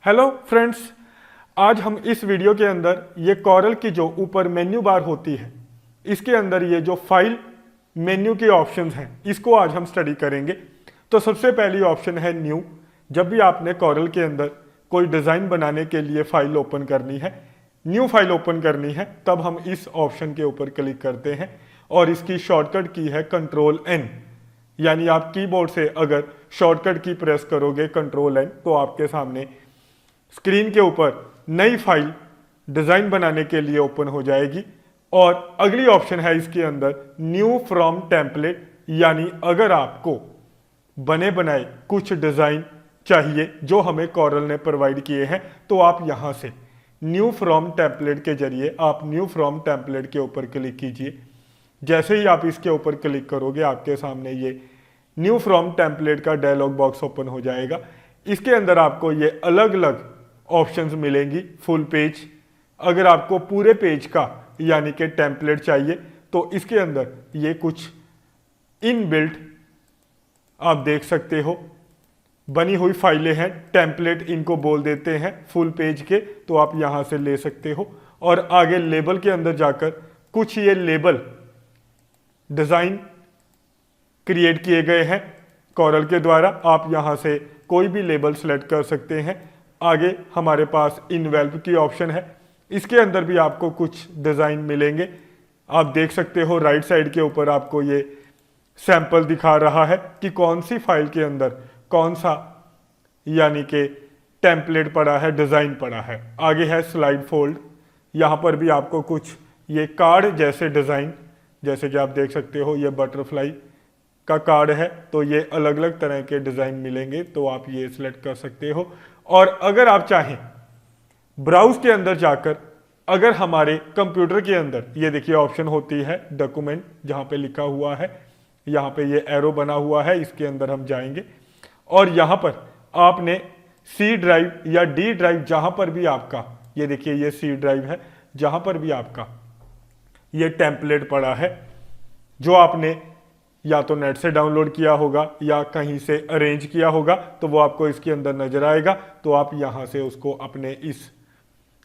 Hello friends, आज हम इस वीडियो के अंदर ये कॉरल की जो ऊपर मेन्यू बार होती है इसके अंदर ये जो फाइल मेन्यू के ऑप्शंस हैं इसको आज हम स्टडी करेंगे। तो सबसे पहली ऑप्शन है न्यू। जब भी आपने कॉरल के अंदर कोई डिज़ाइन बनाने के लिए फाइल ओपन करनी है, न्यू फाइल ओपन करनी है, तब हम इस ऑप्शन के ऊपर क्लिक करते हैं और इसकी शॉर्टकट की है Ctrl+N। यानी आप कीबोर्ड से अगर शॉर्टकट की प्रेस करोगे Ctrl+N तो आपके सामने स्क्रीन के ऊपर नई फाइल डिजाइन बनाने के लिए ओपन हो जाएगी। और अगली ऑप्शन है इसके अंदर न्यू फ्रॉम टेम्पलेट। यानी अगर आपको बने बनाए कुछ डिजाइन चाहिए जो हमें कॉरल ने प्रोवाइड किए हैं तो आप यहां से न्यू फ्रॉम टेम्पलेट के जरिए आप न्यू फ्रॉम टेम्पलेट के ऊपर क्लिक कीजिए। जैसे ही आप इसके ऊपर क्लिक करोगे आपके सामने ये न्यू फ्रॉम टेम्पलेट का डायलॉग बॉक्स ओपन हो जाएगा। इसके अंदर आपको ये अलग अलग ऑप्शंस मिलेंगी। फुल पेज, अगर आपको पूरे पेज का यानी कि टेम्पलेट चाहिए तो इसके अंदर ये कुछ इनबिल्ट आप देख सकते हो बनी हुई फाइलें हैं। टेम्पलेट इनको बोल देते हैं फुल पेज के, तो आप यहां से ले सकते हो। और आगे लेबल के अंदर जाकर कुछ ये लेबल डिजाइन क्रिएट किए गए हैं कॉरल के द्वारा। आप यहां से कोई भी लेबल सेलेक्ट कर सकते हैं। आगे हमारे पास इनवेल्प की ऑप्शन है, इसके अंदर भी आपको कुछ डिजाइन मिलेंगे। आप देख सकते हो राइट साइड के ऊपर आपको ये सैंपल दिखा रहा है कि कौन सी फाइल के अंदर कौन सा यानी कि टेम्पलेट पड़ा है, डिजाइन पड़ा है। आगे है स्लाइड फोल्ड, यहां पर भी आपको कुछ ये कार्ड जैसे डिजाइन, जैसे कि आप देख सकते हो ये बटरफ्लाई का कार्ड है, तो ये अलग अलग तरह के डिजाइन मिलेंगे, तो आप ये सिलेक्ट कर सकते हो। और अगर आप चाहें ब्राउज के अंदर जाकर अगर हमारे कंप्यूटर के अंदर ये देखिए ऑप्शन होती है डॉक्यूमेंट, जहां पे लिखा हुआ है, यहां पे ये एरो बना हुआ है, इसके अंदर हम जाएंगे और यहां पर आपने सी ड्राइव या डी ड्राइव, जहां पर भी आपका ये देखिए ये सी ड्राइव है, जहां पर भी आपका ये टेम्पलेट पड़ा है जो आपने या तो नेट से डाउनलोड किया होगा या कहीं से अरेंज किया होगा, तो वो आपको इसके अंदर नजर आएगा। तो आप यहां से उसको अपने इस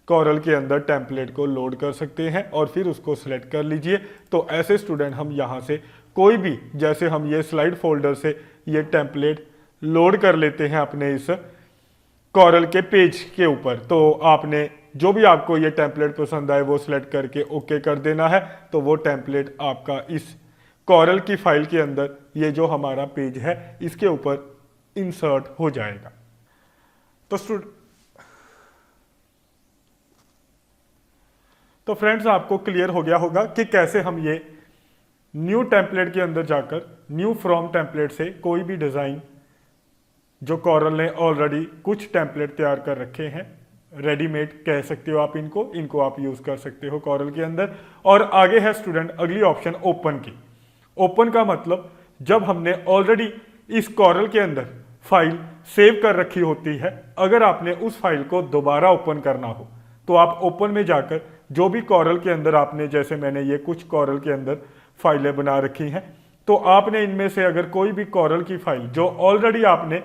कॉरल के अंदर टेम्पलेट को लोड कर सकते हैं और फिर उसको सिलेक्ट कर लीजिए। तो ऐसे स्टूडेंट हम यहां से कोई भी, जैसे हम ये स्लाइड फोल्डर से ये टेम्पलेट लोड कर लेते हैं अपने इस कॉरल के पेज के ऊपर, तो आपने जो भी आपको ये टेम्पलेट पसंद आए वो सिलेक्ट करके ओके कर देना है। तो वो टेम्पलेट आपका इस कॉरल की फाइल के अंदर ये जो हमारा पेज है इसके ऊपर इंसर्ट हो जाएगा। तो फ्रेंड्स आपको क्लियर हो गया होगा कि कैसे हम ये न्यू टेम्पलेट के अंदर जाकर न्यू फ्रॉम टेम्पलेट से कोई भी डिजाइन जो कॉरल ने ऑलरेडी कुछ टेम्पलेट तैयार कर रखे हैं, रेडीमेड कह सकते हो आप इनको आप यूज कर सकते हो कॉरल के अंदर। और आगे है स्टूडेंट अगली ऑप्शन ओपन की। ओपन का मतलब जब हमने ऑलरेडी इस कॉरल के अंदर फाइल सेव कर रखी होती है, अगर आपने उस फाइल को दोबारा ओपन करना हो तो आप ओपन में जाकर जो भी कॉरल के अंदर आपने, जैसे मैंने ये कुछ कॉरल के अंदर फाइलें बना रखी हैं, तो आपने इनमें से अगर कोई भी कॉरल की फाइल जो ऑलरेडी आपने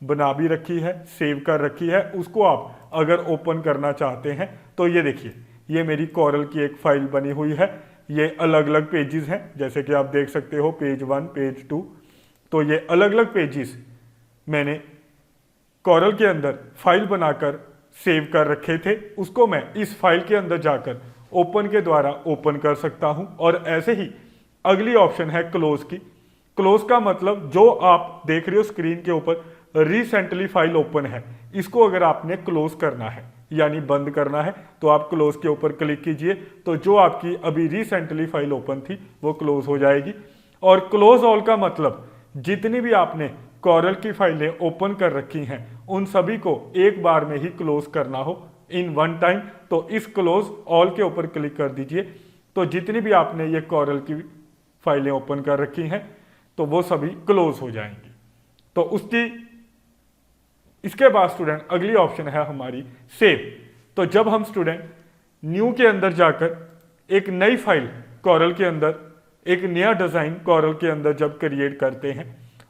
बना भी रखी है, सेव कर रखी है, उसको आप अगर ओपन करना चाहते हैं तो ये देखिए ये मेरी कॉरल की एक फाइल बनी हुई है। ये अलग अलग पेजेस हैं, जैसे कि आप देख सकते हो पेज 1, पेज 2। तो ये अलग अलग पेजेस मैंने कॉरल के अंदर फाइल बनाकर सेव कर रखे थे, उसको मैं इस फाइल के अंदर जाकर ओपन के द्वारा ओपन कर सकता हूं। और ऐसे ही अगली ऑप्शन है क्लोज की। क्लोज का मतलब जो आप देख रहे हो स्क्रीन के ऊपर रिसेंटली फाइल ओपन है, इसको अगर आपने क्लोज करना है यानी बंद करना है तो आप क्लोज के ऊपर क्लिक कीजिए, तो जो आपकी अभी रिसेंटली फाइल ओपन थी वो क्लोज हो जाएगी। और क्लोज ऑल का मतलब जितनी भी आपने कॉरल की फाइलें ओपन कर रखी हैं उन सभी को एक बार में ही क्लोज करना हो इन वन टाइम, तो इस क्लोज ऑल के ऊपर क्लिक कर दीजिए। तो जितनी भी आपने ये कॉरल की फाइलें ओपन कर रखी हैं तो वो सभी क्लोज हो जाएंगी। तो इसके बाद स्टूडेंट अगली ऑप्शन है हमारी सेव। तो जब हम स्टूडेंट न्यू के अंदर जाकर एक नई फाइल कॉरल के अंदर, एक नया डिजाइन कॉरल के अंदर जब क्रिएट करते हैं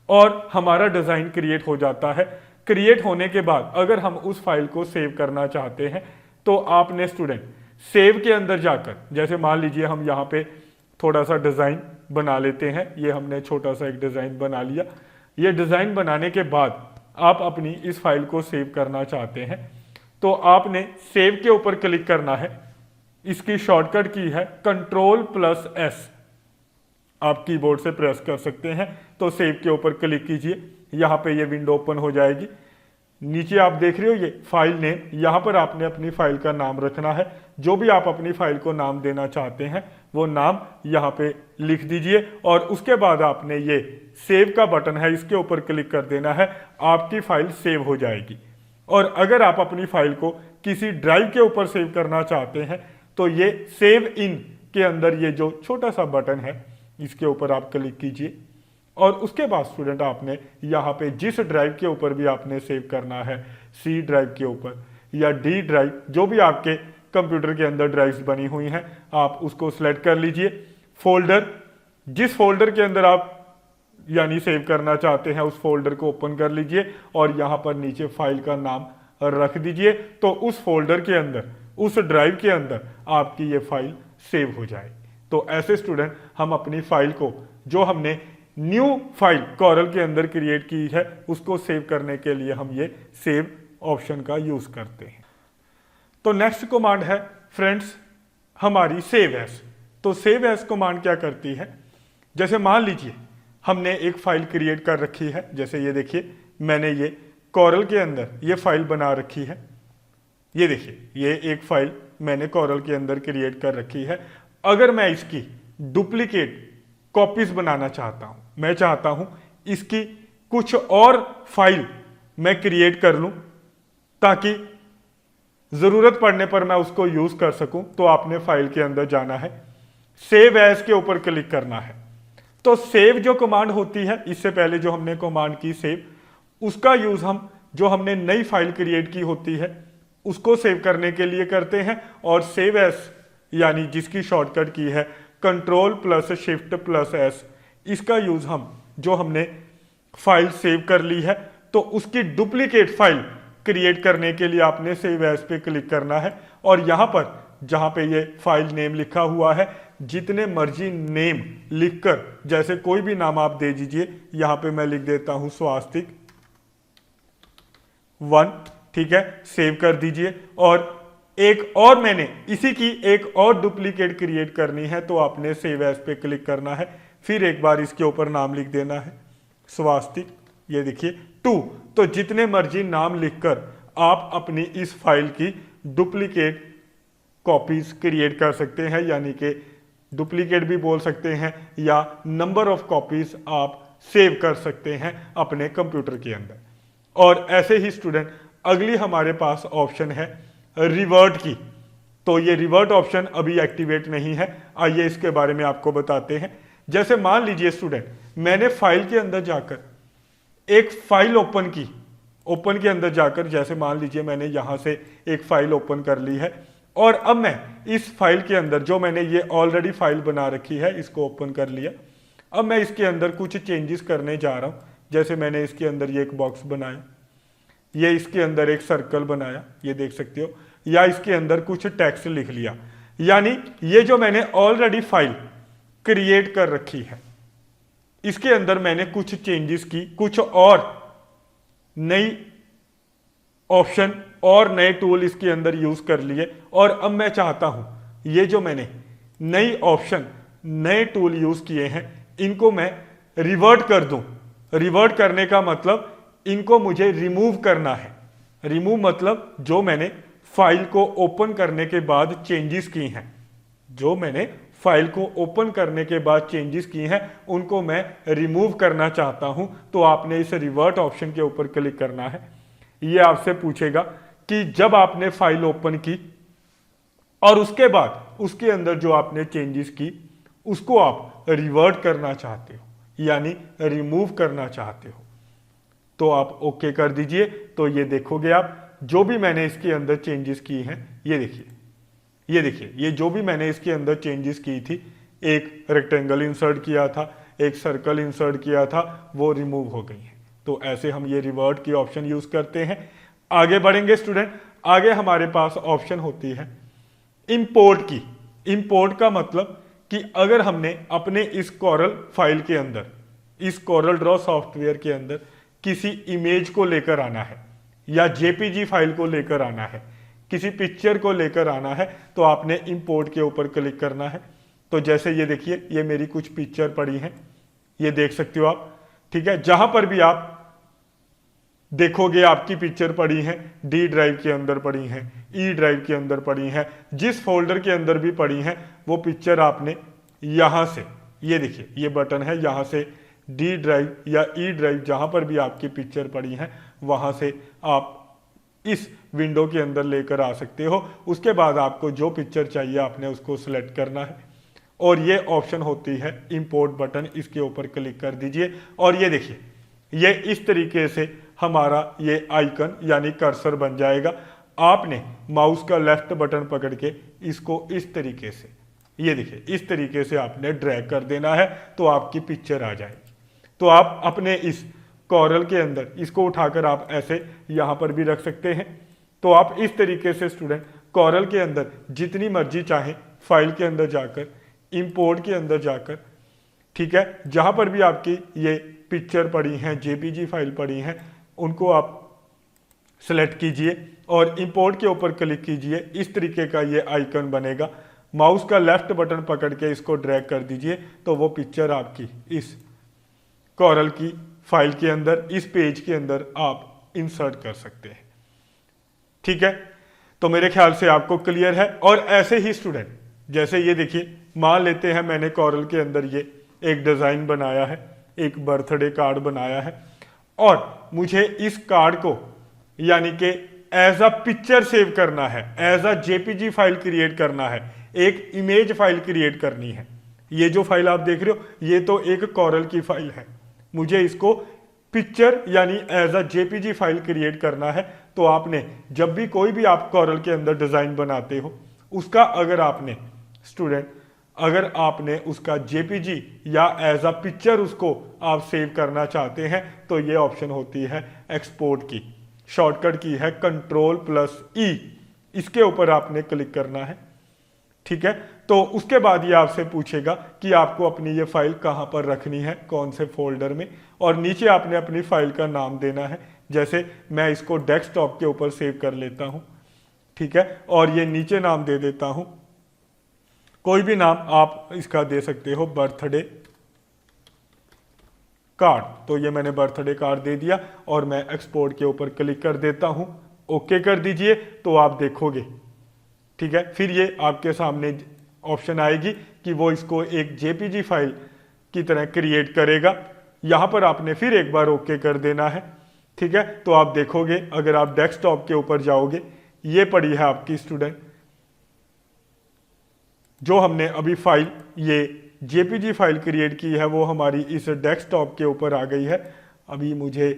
और हमारा डिजाइन क्रिएट हो जाता है, क्रिएट होने के बाद अगर हम उस फाइल को सेव करना चाहते हैं तो आपने स्टूडेंट सेव के अंदर जाकर, जैसे मान लीजिए हम यहाँ पे थोड़ा सा डिज़ाइन बना लेते हैं, ये हमने छोटा सा एक डिज़ाइन बना लिया। ये डिज़ाइन बनाने के बाद आप अपनी इस फाइल को सेव करना चाहते हैं तो आपने सेव के ऊपर क्लिक करना है। इसकी शॉर्टकट की है Ctrl+S, आप कीबोर्ड से प्रेस कर सकते हैं। तो सेव के ऊपर क्लिक कीजिए, यहाँ पे ये विंडो ओपन हो जाएगी। नीचे आप देख रहे हो ये फाइल नेम, यहाँ पर आपने अपनी फाइल का नाम रखना है। जो भी आप अपनी फाइल को नाम देना चाहते हैं वो नाम यहाँ पे लिख दीजिए और उसके बाद आपने ये सेव का बटन है इसके ऊपर क्लिक कर देना है, आपकी फाइल सेव हो जाएगी। और अगर आप अपनी फाइल को किसी ड्राइव के ऊपर सेव करना चाहते हैं तो ये सेव इन के अंदर ये जो छोटा सा बटन है इसके ऊपर आप क्लिक कीजिए और उसके बाद स्टूडेंट आपने यहाँ पे जिस ड्राइव के ऊपर भी आपने सेव करना है, सी ड्राइव के ऊपर या डी ड्राइव, जो भी आपके कंप्यूटर के अंदर ड्राइव्स बनी हुई हैं, आप उसको सिलेक्ट कर लीजिए। फोल्डर, जिस फोल्डर के अंदर आप यानी सेव करना चाहते हैं उस फोल्डर को ओपन कर लीजिए और यहाँ पर नीचे फाइल का नाम रख दीजिए। तो उस फोल्डर के अंदर, उस ड्राइव के अंदर आपकी ये फाइल सेव हो जाएगी। तो ऐसे स्टूडेंट हम अपनी फाइल को, जो हमने न्यू फाइल कॉरल के अंदर क्रिएट की है, उसको सेव करने के लिए हम ये सेव ऑप्शन का यूज करते हैं। तो नेक्स्ट कमांड है फ्रेंड्स हमारी सेव एज। तो सेव एज कमांड क्या करती है, जैसे मान लीजिए हमने एक फाइल क्रिएट कर रखी है, जैसे ये देखिए मैंने ये कॉरल के अंदर ये फाइल बना रखी है। ये देखिए ये एक फाइल मैंने कॉरल के अंदर क्रिएट कर रखी है। अगर मैं इसकी डुप्लीकेट कॉपीज बनाना चाहता हूं, मैं चाहता हूं इसकी कुछ और फाइल मैं क्रिएट कर लूं ताकि जरूरत पड़ने पर मैं उसको यूज कर सकूं, तो आपने फाइल के अंदर जाना है, सेव एज के ऊपर क्लिक करना है। तो सेव जो कमांड होती है, इससे पहले जो हमने कमांड की सेव, उसका यूज हम जो हमने नई फाइल क्रिएट की होती है उसको सेव करने के लिए करते हैं। और सेव एज यानी जिसकी शॉर्टकट की है Ctrl+Shift+S, इसका यूज हम जो हमने फाइल सेव कर ली है तो उसकी डुप्लीकेट फाइल क्रिएट करने के लिए आपने सेव एज पे क्लिक करना है। और यहां पर जहां पे ये फाइल नेम लिखा हुआ है, जितने मर्जी नेम लिखकर, जैसे कोई भी नाम आप दे दीजिए। यहां पे मैं लिख देता हूं स्वास्तिक 1, ठीक है, सेव कर दीजिए। और एक और मैंने इसी की एक और डुप्लीकेट क्रिएट करनी है तो आपने सेव एज पे क्लिक करना है, फिर एक बार इसके ऊपर नाम लिख देना है स्वास्तिक, ये देखिए 2। तो जितने मर्जी नाम लिखकर आप अपनी इस फाइल की डुप्लीकेट कॉपीज क्रिएट कर सकते हैं, यानी कि डुप्लीकेट भी बोल सकते हैं या नंबर ऑफ कॉपीज आप सेव कर सकते हैं अपने कंप्यूटर के अंदर। और ऐसे ही स्टूडेंट अगली हमारे पास ऑप्शन है रिवर्ट की। तो ये रिवर्ट ऑप्शन अभी एक्टिवेट नहीं है, आइए इसके बारे में आपको बताते हैं। जैसे मान लीजिए स्टूडेंट मैंने फाइल के अंदर जाकर एक फाइल ओपन की, ओपन के अंदर जाकर जैसे मान लीजिए मैंने यहां से एक फाइल ओपन कर ली है और अब मैं इस फाइल के अंदर जो मैंने ये ऑलरेडी फाइल बना रखी है इसको ओपन कर लिया। अब मैं इसके अंदर कुछ चेंजेस करने जा रहा हूं। जैसे मैंने इसके अंदर ये एक बॉक्स बनाया, ये इसके अंदर एक सर्कल बनाया, ये देख सकते हो, या इसके अंदर कुछ टेक्स्ट लिख लिया। यानी ये जो मैंने ऑलरेडी फाइल क्रिएट कर रखी है इसके अंदर मैंने कुछ चेंजेस की, कुछ और नई ऑप्शन और नए टूल इसके अंदर यूज कर लिए। और अब मैं चाहता हूं ये जो मैंने नई ऑप्शन, नए टूल यूज किए हैं, इनको मैं रिवर्ट कर दूं। रिवर्ट करने का मतलब इनको मुझे रिमूव करना है। रिमूव मतलब जो मैंने फाइल को ओपन करने के बाद चेंजेस की हैं, जो मैंने फाइल को ओपन करने के बाद चेंजेस की हैं उनको मैं रिमूव करना चाहता हूं। तो आपने इस रिवर्ट ऑप्शन के ऊपर क्लिक करना है। ये आपसे पूछेगा कि जब आपने फाइल ओपन की और उसके बाद उसके अंदर जो आपने चेंजेस की उसको आप रिवर्ट करना चाहते हो, यानी रिमूव करना चाहते हो, तो आप ओके कर दीजिए। तो ये देखोगे आप जो भी मैंने इसके अंदर चेंजेस की हैं, ये देखिए, ये देखिए, ये जो भी मैंने इसके अंदर चेंजेस की थी, एक रेक्टेंगल इंसर्ट किया था, एक सर्कल इंसर्ट किया था, वो रिमूव हो गई है। तो ऐसे हम ये रिवर्ट की ऑप्शन यूज करते हैं। आगे बढ़ेंगे स्टूडेंट, आगे हमारे पास ऑप्शन होती है इंपोर्ट की। इंपोर्ट का मतलब कि अगर हमने अपने इस कोरल फाइल के अंदर, इस कोरल ड्रॉ सॉफ्टवेयर के अंदर किसी इमेज को लेकर आना है या जेपीजी फाइल को लेकर आना है, किसी पिक्चर को लेकर आना है, तो आपने इंपोर्ट के ऊपर क्लिक करना है। तो जैसे ये देखिए, ये मेरी कुछ पिक्चर पड़ी हैं, ये देख सकते हो आप, ठीक है। जहां पर भी आप देखोगे आपकी पिक्चर पड़ी है, डी ड्राइव के अंदर पड़ी है, ई ड्राइव के अंदर पड़ी है, जिस फोल्डर के अंदर भी पड़ी है वो पिक्चर आपने यहां से, ये देखिए ये बटन है, यहां से डी ड्राइव या ई ड्राइव जहां पर भी आपकी पिक्चर पड़ी है वहां से आप इस विंडो के अंदर लेकर आ सकते हो। उसके बाद आपको जो पिक्चर चाहिए आपने उसको सिलेक्ट करना है और ये ऑप्शन होती है इंपोर्ट बटन, इसके ऊपर क्लिक कर दीजिए और ये देखिए ये इस तरीके से हमारा ये आइकन यानी कर्सर बन जाएगा। आपने माउस का लेफ्ट बटन पकड़ के इसको इस तरीके से, ये देखिए इस तरीके से आपने ड्रैग कर देना है तो आपकी पिक्चर आ जाएगी। तो आप अपने इस कोरल के अंदर इसको उठाकर आप ऐसे यहां पर भी रख सकते हैं। तो आप इस तरीके से स्टूडेंट कोरल के अंदर जितनी मर्जी चाहें फाइल के अंदर जाकर, इंपोर्ट के अंदर जाकर, ठीक है, जहां पर भी आपकी ये पिक्चर पड़ी हैं, जेपीजी फाइल पड़ी हैं, उनको आप सेलेक्ट कीजिए और इंपोर्ट के ऊपर क्लिक कीजिए। इस तरीके का ये आइकन बनेगा। माउस का लेफ्ट बटन पकड़ के इसको ड्रैग कर दीजिए तो वो पिक्चर आपकी इस कोरल की फाइल के अंदर, इस पेज के अंदर आप इंसर्ट कर सकते हैं। ठीक है, तो मेरे ख्याल से आपको क्लियर है। और ऐसे ही स्टूडेंट, जैसे ये देखिए, मान लेते हैं मैंने कोरल के अंदर ये एक डिजाइन बनाया है, एक बर्थडे कार्ड बनाया है और मुझे इस कार्ड को यानी कि एज अ पिक्चर सेव करना है, as a JPG file create करना है, एक इमेज फाइल क्रिएट करनी है। ये जो फाइल आप देख रहे हो ये तो एक कोरल की फाइल है, मुझे इसको पिक्चर यानी as a JPG file create करना है। तो आपने जब भी कोई भी आप कोरल के अंदर डिजाइन बनाते हो उसका अगर आपने स्टूडेंट अगर आपने उसका जेपीजी या एज अ पिक्चर उसको आप सेव करना चाहते हैं तो ये ऑप्शन होती है एक्सपोर्ट की। शॉर्टकट की है Ctrl+E, इसके ऊपर आपने क्लिक करना है। ठीक है, तो उसके बाद ये आपसे पूछेगा कि आपको अपनी ये फाइल कहां पर रखनी है, कौन से फोल्डर में, और नीचे आपने अपनी फाइल का नाम देना है। जैसे मैं इसको डेस्कटॉप के ऊपर सेव कर लेता हूं, ठीक है, और ये नीचे नाम दे देता हूं, कोई भी नाम आप इसका दे सकते हो, बर्थडे कार्ड। तो ये मैंने बर्थडे कार्ड दे दिया और मैं एक्सपोर्ट के ऊपर क्लिक कर देता हूं, ओके कर दीजिए। तो आप देखोगे, ठीक है, फिर ये आपके सामने ऑप्शन आएगी कि वो इसको एक जेपीजी फाइल की तरह क्रिएट करेगा। यहां पर आपने फिर एक बार ओके कर देना है। ठीक है, तो आप देखोगे अगर आप डेस्कटॉप के ऊपर जाओगे, ये पड़ी है आपकी स्टूडेंट जो हमने अभी फाइल ये जेपीजी फाइल क्रिएट की है वो हमारी इस डेस्कटॉप के ऊपर आ गई है। अभी मुझे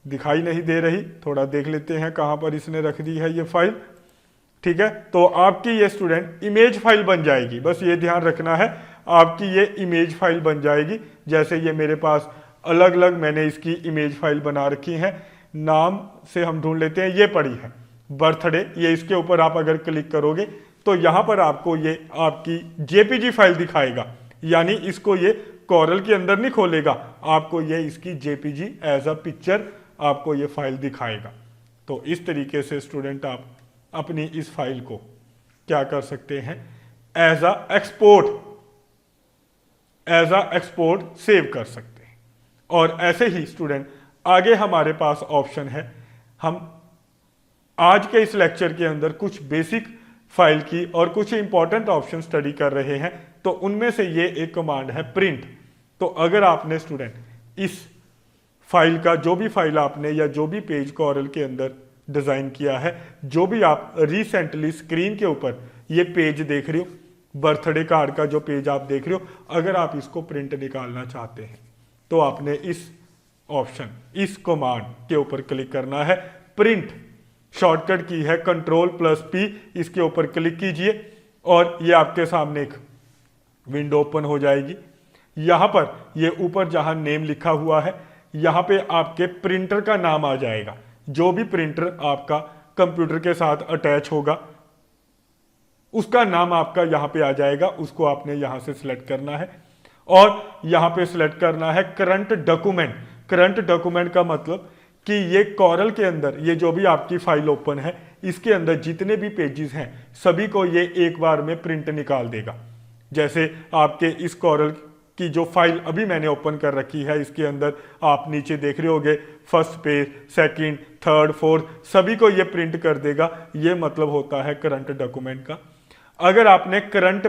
दिखाई नहीं दे रही, थोड़ा देख लेते हैं कहां पर इसने रख दी है ये फाइल। ठीक है, तो आपकी ये स्टूडेंट इमेज फाइल बन जाएगी, बस ये ध्यान रखना है, आपकी ये इमेज फाइल बन जाएगी। जैसे ये मेरे पास अलग अलग मैंने इसकी इमेज फाइल बना रखी है, नाम से हम ढूंढ लेते हैं, ये पड़ी है बर्थडे, ये इसके ऊपर आप अगर क्लिक करोगे तो यहां पर आपको ये आपकी जेपीजी फाइल दिखाएगा, यानी इसको ये कोरल के अंदर नहीं खोलेगा, आपको ये इसकी जेपीजी एज अ पिक्चर आपको ये फाइल दिखाएगा। तो इस तरीके से स्टूडेंट आप अपनी इस फाइल को क्या कर सकते हैं, एज अ एक्सपोर्ट सेव कर सकते हैं। और ऐसे ही स्टूडेंट आगे हमारे पास ऑप्शन है, हम आज के इस लेक्चर के अंदर कुछ बेसिक फाइल की और कुछ इंपॉर्टेंट ऑप्शन स्टडी कर रहे हैं, तो उनमें से ये एक कमांड है प्रिंट। तो अगर आपने स्टूडेंट इस फाइल का जो भी फाइल आपने या जो भी पेज कोरल के अंदर डिजाइन किया है, जो भी आप रिसेंटली स्क्रीन के ऊपर ये पेज देख रहे हो, बर्थडे कार्ड का जो पेज आप देख रहे हो, अगर आप इसको प्रिंट निकालना चाहते हैं तो आपने इस ऑप्शन, इस कमांड के ऊपर क्लिक करना है, प्रिंट। शॉर्टकट की है Ctrl+P, इसके ऊपर क्लिक कीजिए और ये आपके सामने एक विंडो ओपन हो जाएगी। यहां पर ये ऊपर जहां नेम लिखा हुआ है, यहाँ पे आपके प्रिंटर का नाम आ जाएगा। जो भी प्रिंटर आपका कंप्यूटर के साथ अटैच होगा उसका नाम आपका यहाँ पे आ जाएगा, उसको आपने यहाँ से सिलेक्ट करना है और यहाँ पे सिलेक्ट करना है करंट डॉक्यूमेंट। करंट डॉक्यूमेंट का मतलब कि ये कॉरल के अंदर ये जो भी आपकी फाइल ओपन है इसके अंदर जितने भी पेजेस हैं सभी को ये एक बार में प्रिंट निकाल देगा। जैसे आपके इस कॉरल की जो फाइल अभी मैंने ओपन कर रखी है इसके अंदर आप नीचे देख रहे होगे first page, second, third, fourth सभी को ये प्रिंट कर देगा। ये मतलब होता है करंट डॉक्यूमेंट का। अगर आपने करंट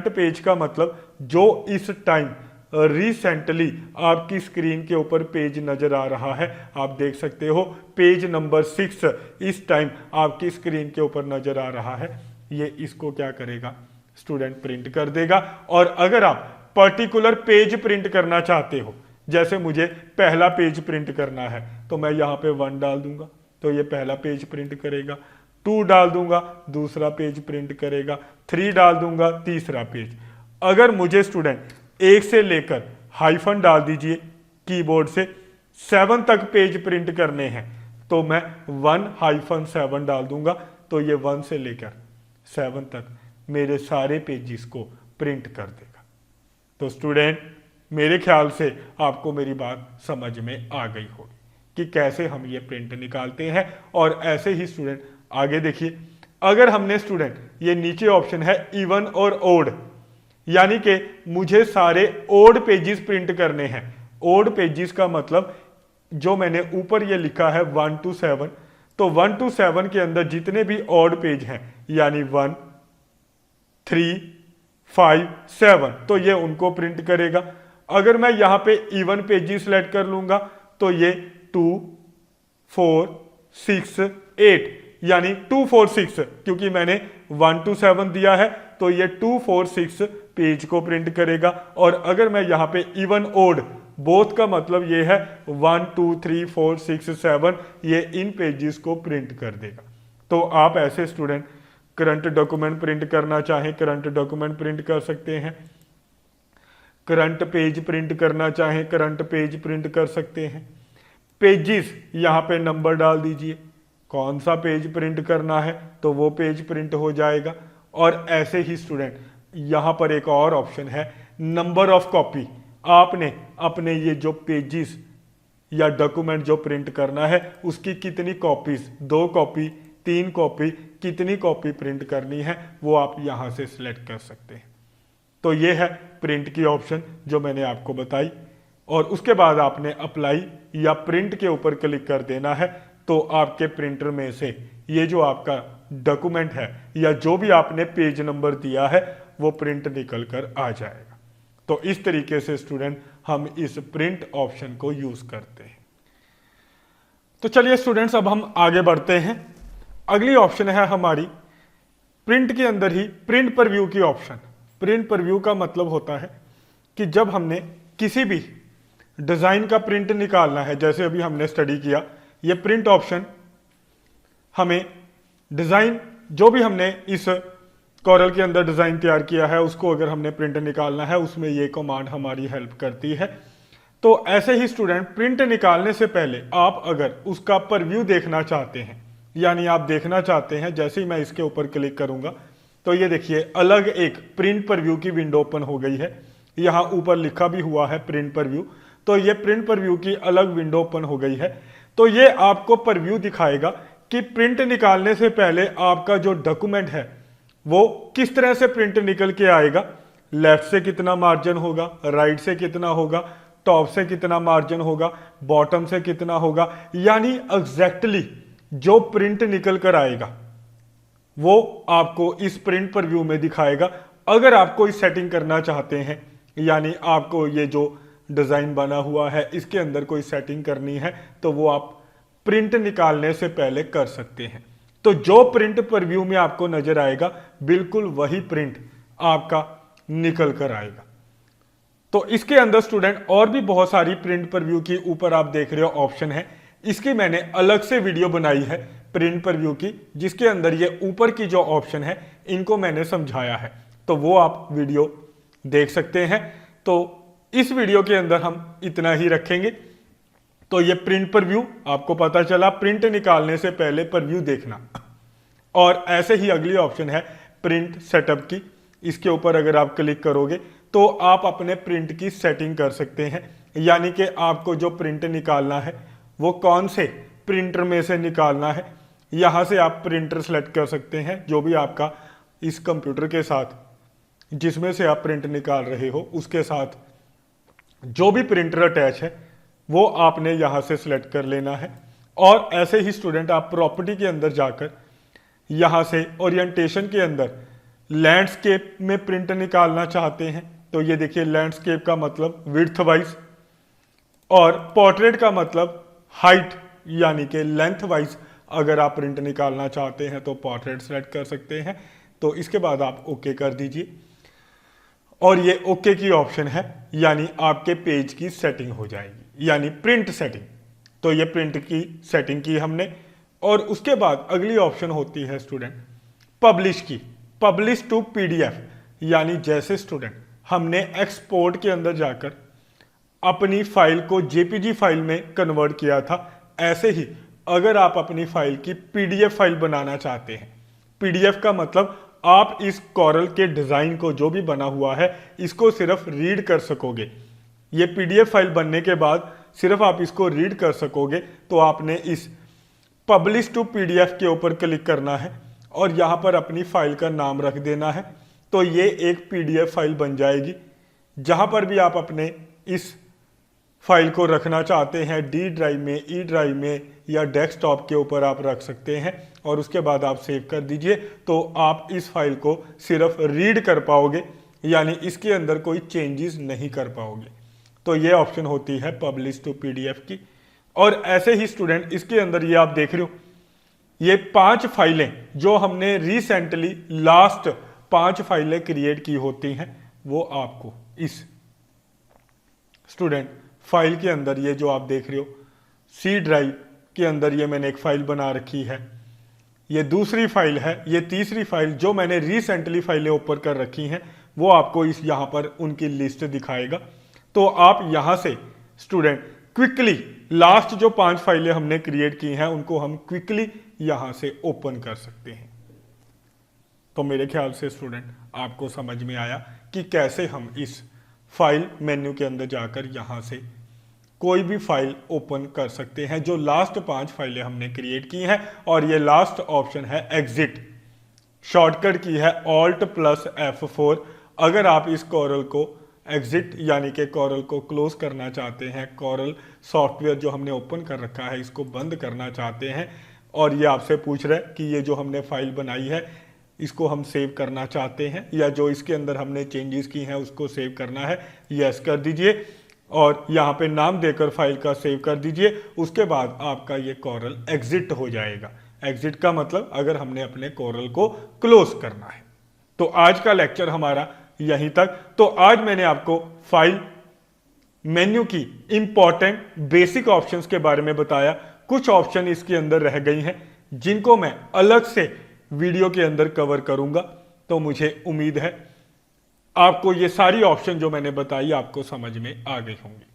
पेज का मतलब जो इस टाइम रिसेंटली आपकी स्क्रीन के ऊपर पेज नजर आ रहा है, आप देख सकते हो पेज नंबर 6 इस टाइम आपकी स्क्रीन के ऊपर नजर आ रहा है, ये इसको क्या करेगा स्टूडेंट प्रिंट कर देगा। और अगर आप पर्टिकुलर पेज प्रिंट करना चाहते हो, जैसे मुझे पहला पेज प्रिंट करना है तो मैं यहाँ पे 1 डाल दूंगा तो ये पहला पेज प्रिंट करेगा, 2 डाल दूंगा दूसरा पेज प्रिंट करेगा, 3 डाल दूंगा तीसरा पेज। अगर मुझे स्टूडेंट 1 से लेकर हाइफन डाल दीजिए कीबोर्ड से 7 तक पेज प्रिंट करने हैं तो मैं 1-7 डाल दूंगा तो ये 1 से लेकर 7 तक मेरे सारे पेजेस को प्रिंट कर देगा। तो स्टूडेंट मेरे ख्याल से आपको मेरी बात समझ में आ गई होगी कि कैसे हम ये प्रिंट निकालते हैं। और ऐसे ही स्टूडेंट आगे देखिए, अगर हमने स्टूडेंट ये नीचे ऑप्शन है इवन और ओड, यानी कि मुझे सारे ओड पेजेस प्रिंट करने हैं। ओड पेजेस का मतलब जो मैंने ऊपर ये लिखा है 1 to 7, तो 1 to 7 के अंदर जितने भी ओड पेज हैं यानी 1, 3, 5, 7 तो ये उनको प्रिंट करेगा। अगर मैं यहाँ पे इवन पेजेस सिलेक्ट कर लूंगा तो ये 2, 4, 6, 8 यानी 2, 4, 6 क्योंकि मैंने 1 to 7 दिया है तो ये 2, 4, 6 पेज को प्रिंट करेगा। और अगर मैं यहाँ पे इवन ओड बोथ का मतलब ये है 1, 2, 3, 4, 6, 7 ये इन पेजेस को प्रिंट कर देगा। तो आप ऐसे स्टूडेंट करंट डॉक्यूमेंट प्रिंट करना चाहें करंट डॉक्यूमेंट प्रिंट कर सकते हैं, करंट पेज प्रिंट करना चाहें करंट पेज प्रिंट कर सकते हैं। पेजेस यहाँ पे नंबर डाल दीजिए, कौन सा पेज प्रिंट करना है तो वो पेज प्रिंट हो जाएगा। और ऐसे ही स्टूडेंट यहाँ पर एक और ऑप्शन है नंबर ऑफ कॉपी। आपने अपने ये जो पेजेस या डॉक्यूमेंट जो प्रिंट करना है उसकी कितनी कॉपीज, 2 कॉपी, 3 कॉपी, कितनी कॉपी प्रिंट करनी है वो आप यहाँ से सिलेक्ट कर सकते हैं। तो ये है प्रिंट की ऑप्शन जो मैंने आपको बताई। और उसके बाद आपने अप्लाई या प्रिंट के ऊपर क्लिक कर देना है तो आपके प्रिंटर में से ये जो आपका डॉक्यूमेंट है या जो भी आपने पेज नंबर दिया है वो प्रिंट निकल कर आ जाएगा। तो इस तरीके से स्टूडेंट हम इस प्रिंट ऑप्शन को यूज करते हैं। तो चलिए स्टूडेंट्स अब हम आगे बढ़ते हैं। अगली ऑप्शन है हमारी प्रिंट के अंदर ही प्रिंट प्रीव्यू की ऑप्शन। प्रिंट प्रीव्यू का मतलब होता है कि जब हमने किसी भी डिजाइन का प्रिंट निकालना है, जैसे अभी हमने स्टडी किया, ये प्रिंट ऑप्शन हमें डिजाइन जो भी हमने इस कॉरल के अंदर डिजाइन तैयार किया है उसको अगर हमने प्रिंट निकालना है उसमें ये कमांड हमारी हेल्प करती है। तो ऐसे ही स्टूडेंट प्रिंट निकालने से पहले आप अगर उसका प्रीव्यू देखना चाहते हैं यानी आप देखना चाहते हैं, जैसे ही मैं इसके ऊपर क्लिक करूंगा तो ये देखिए अलग एक प्रिंट प्रीव्यू की विंडो ओपन हो गई है। यहाँ ऊपर लिखा भी हुआ है प्रिंट प्रीव्यू, तो ये प्रिंट प्रीव्यू की अलग विंडो ओपन हो गई है। तो ये आपको प्रीव्यू दिखाएगा कि प्रिंट निकालने से पहले आपका जो डॉक्यूमेंट है वो किस तरह से प्रिंट निकल के आएगा। लेफ्ट से कितना मार्जिन होगा, राइट से कितना होगा, टॉप से कितना मार्जिन होगा, बॉटम से कितना होगा, यानी एग्जैक्टली जो प्रिंट निकल कर आएगा वो आपको इस प्रिंट प्रीव्यू में दिखाएगा। अगर आप कोई सेटिंग करना चाहते हैं यानी आपको ये जो डिजाइन बना हुआ है इसके अंदर कोई सेटिंग करनी है तो वो आप प्रिंट निकालने से पहले कर सकते हैं। तो जो प्रिंट प्रीव्यू में आपको नजर आएगा बिल्कुल वही प्रिंट आपका निकल कर आएगा। तो इसके अंदर स्टूडेंट और भी बहुत सारी प्रिंट प्रीव्यू की ऊपर आप देख रहे हो ऑप्शन है, इसकी मैंने अलग से वीडियो बनाई है प्रिंट प्रीव्यू की, जिसके अंदर ये ऊपर की जो ऑप्शन है इनको मैंने समझाया है, तो वो आप वीडियो देख सकते हैं। तो इस वीडियो के अंदर हम इतना ही रखेंगे। तो ये प्रिंट प्रीव्यू आपको पता चला, प्रिंट निकालने से पहले प्रीव्यू देखना। और ऐसे ही अगली ऑप्शन है प्रिंट सेटअप की। इसके ऊपर अगर आप क्लिक करोगे तो आप अपने प्रिंट की सेटिंग कर सकते हैं, यानी कि आपको जो प्रिंट निकालना है वो कौन से प्रिंटर में से निकालना है। यहाँ से आप प्रिंटर सेलेक्ट कर सकते हैं, जो भी आपका इस कंप्यूटर के साथ जिसमें से आप प्रिंट निकाल रहे हो उसके साथ जो भी प्रिंटर अटैच है वो आपने यहाँ से सिलेक्ट कर लेना है। और ऐसे ही स्टूडेंट आप प्रॉपर्टी के अंदर जाकर यहाँ से ओरिएंटेशन के अंदर लैंडस्केप में प्रिंट निकालना चाहते हैं तो ये देखिए, लैंडस्केप का मतलब विड्थ वाइज और पोर्ट्रेट का मतलब हाइट यानी कि लेंथ वाइज अगर आप प्रिंट निकालना चाहते हैं तो पोर्ट्रेट सेलेक्ट कर सकते हैं। तो इसके बाद आप ओके कर दीजिए और ये ओके की ऑप्शन है, यानी आपके पेज की सेटिंग हो जाएगी, यानी प्रिंट सेटिंग। तो ये प्रिंट की सेटिंग की हमने। और उसके बाद अगली ऑप्शन होती है स्टूडेंट पब्लिश की, पब्लिश टू पीडीएफ। यानी जैसे स्टूडेंट हमने एक्सपोर्ट के अंदर जाकर अपनी फाइल को जेपीजी फाइल में कन्वर्ट किया था, ऐसे ही अगर आप अपनी फाइल की पीडीएफ फाइल बनाना चाहते हैं, पीडीएफ का मतलब आप इस कॉरल के डिजाइन को जो भी बना हुआ है इसको सिर्फ रीड कर सकोगे। ये पीडीएफ फाइल बनने के बाद सिर्फ आप इसको रीड कर सकोगे। तो आपने इस पब्लिश टू पीडीएफ के ऊपर क्लिक करना है और यहाँ पर अपनी फाइल का नाम रख देना है। तो ये एक पीडीएफ फाइल बन जाएगी। जहाँ पर भी आप अपने इस फाइल को रखना चाहते हैं, डी ड्राइव में, ई ड्राइव में या डेस्कटॉप के ऊपर आप रख सकते हैं और उसके बाद आप सेव कर दीजिए। तो आप इस फाइल को सिर्फ रीड कर पाओगे, यानी इसके अंदर कोई चेंजेस नहीं कर पाओगे। तो ये ऑप्शन होती है पब्लिश टू पीडीएफ की। और ऐसे ही स्टूडेंट इसके अंदर ये आप देख रहे हो, ये 5 फाइलें जो हमने रिसेंटली लास्ट 5 फाइलें क्रिएट की होती हैं वो आपको इस स्टूडेंट फाइल के अंदर, ये जो आप देख रहे हो सी ड्राइव के अंदर, ये मैंने एक फाइल बना रखी है, ये दूसरी फाइल है, ये तीसरी फाइल जो मैंने रिसेंटली फाइलें ऊपर कर रखी हैं वो आपको इस यहाँ पर उनकी लिस्ट दिखाएगा। तो आप यहाँ से स्टूडेंट क्विकली लास्ट जो 5 फाइलें हमने क्रिएट की हैं उनको हम क्विकली यहाँ से ओपन कर सकते हैं। तो मेरे ख्याल से स्टूडेंट आपको समझ में आया कि कैसे हम इस फाइल मेन्यू के अंदर जाकर यहाँ से कोई भी फाइल ओपन कर सकते हैं। जो लास्ट 5 फाइलें हमने क्रिएट की हैं, और ये लास्ट ऑप्शन है एग्जिट, शॉर्टकट की है Alt+F4। अगर आप इस कॉरल को एग्जिट यानी कि कॉरल को क्लोज करना चाहते हैं, कॉरल सॉफ्टवेयर जो हमने ओपन कर रखा है इसको बंद करना चाहते हैं, और ये आपसे पूछ रहा है कि ये जो हमने फाइल बनाई है इसको हम सेव करना चाहते हैं या जो इसके अंदर हमने चेंजेस की हैं उसको सेव करना है, यस कर दीजिए और यहाँ पे नाम देकर फाइल का सेव कर दीजिए। उसके बाद आपका ये कॉरल एग्जिट हो जाएगा। एग्जिट का मतलब अगर हमने अपने कॉरल को क्लोज करना है। तो आज का लेक्चर हमारा यहीं तक। तो आज मैंने आपको फाइल मेन्यू की इंपॉर्टेंट बेसिक ऑप्शंस के बारे में बताया। कुछ ऑप्शन इसके अंदर रह गई हैं जिनको मैं अलग से वीडियो के अंदर कवर करूंगा। तो मुझे उम्मीद है आपको ये सारी ऑप्शन जो मैंने बताई आपको समझ में आ गई होंगी।